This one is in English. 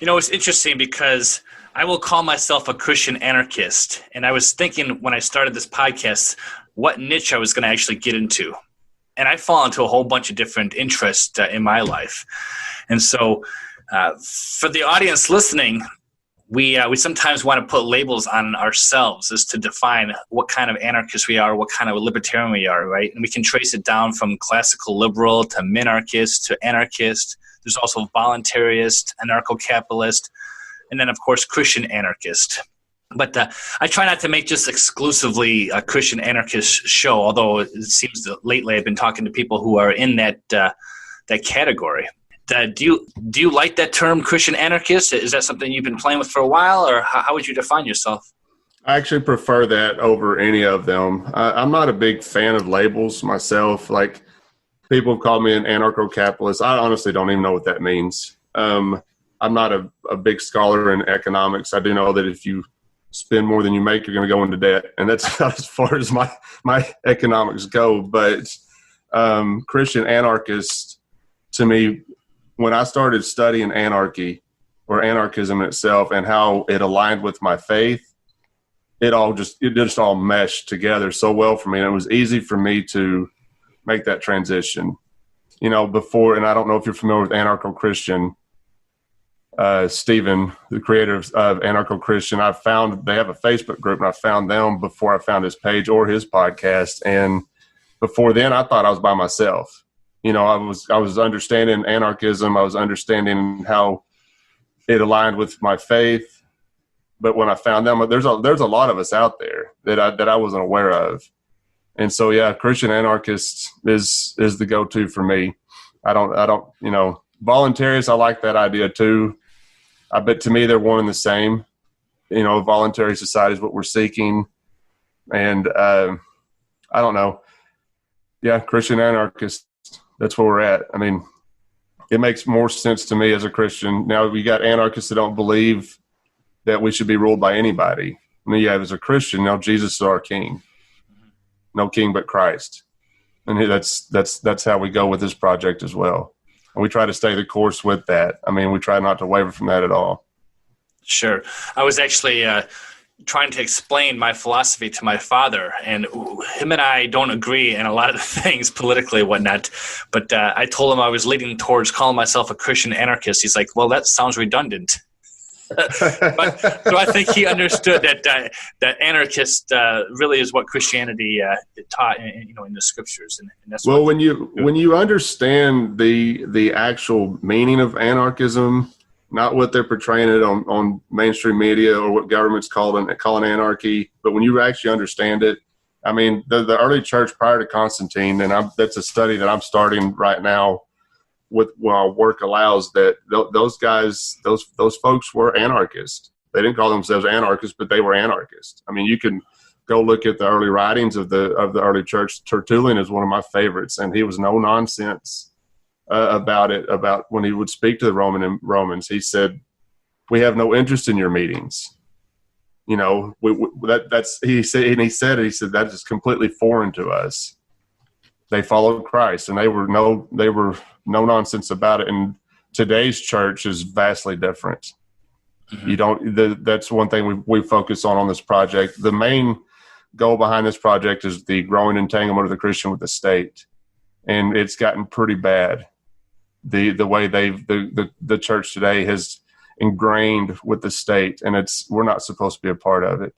It's interesting because I will call myself a Christian anarchist. And I was thinking when I started this podcast, what niche I was going to actually get into. And I fall into a whole bunch of different interests in my life. And so for the audience listening, we sometimes want to put labels on ourselves as to define what kind of anarchist we are, what kind of libertarian we are, right? And we can trace it down from classical liberal to minarchist to anarchist. There's also voluntarist, anarcho-capitalist, and then, of course, Christian anarchist. But I try not to make just exclusively a Christian anarchist show, although it seems that lately I've been talking to people who are in that category. Do you like that term, Christian anarchist? Is that something you've been playing with for a while, or how would you define yourself? I actually prefer that over any of them. I'm not a big fan of labels myself. Like, people have called me an anarcho-capitalist. I honestly don't even know what that means. I'm not a big scholar in economics. I do know that if you spend more than you make, you're going to go into debt. And that's not as far as my economics go. But Christian anarchist, to me, when I started studying anarchy or anarchism itself and how it aligned with my faith, it just all meshed together so well for me. And it was easy for me to make that transition. Before, and I don't know if you're familiar with Anarcho-Christian, Stephen, the creator of Anarcho-Christian, they have a Facebook group, and I found them before I found his page or his podcast. And before then, I thought I was by myself. I was understanding anarchism. I was understanding how it aligned with my faith. But when I found them, there's a lot of us out there that I wasn't aware of. And so, yeah, Christian anarchist is the go-to for me. I don't, voluntarists, I like that idea too. But to me, they're one and the same. Voluntary society is what we're seeking. And I don't know. Yeah, Christian anarchist, that's where we're at. I mean, it makes more sense to me as a Christian. Now, we got anarchists that don't believe that we should be ruled by anybody. I mean, yeah, as a Christian, now Jesus is our king. No king but Christ. And that's how we go with this project as well. And we try to stay the course with that. I mean, we try not to waver from that at all. Sure. I was actually trying to explain my philosophy to my father, and him and I don't agree in a lot of things politically and whatnot. But I told him I was leaning towards calling myself a Christian anarchist. He's like, well, that sounds redundant. So I think he understood that anarchist really is what Christianity taught, in the scriptures, and that's well. When you understand the actual meaning of anarchism, not what they're portraying it on mainstream media or what government's calling anarchy, but when you actually understand it, I mean, the early church prior to Constantine, and that's a study that I'm starting right now with while work allows, that those guys, those folks were anarchists. They didn't call themselves anarchists, but they were anarchists. I mean, you can go look at the early writings of the early church. Tertullian is one of my favorites, and he was no nonsense about it. About when he would speak to the Romans, he said, "We have no interest in your meetings." He said that is completely foreign to us. They followed Christ, and they were no nonsense about it. And today's church is vastly different. Mm-hmm. That's one thing we focus on this project. The main goal behind this project is the growing entanglement of the Christian with the state, and it's gotten pretty bad. The way the church today has ingrained with the state, and we're not supposed to be a part of it.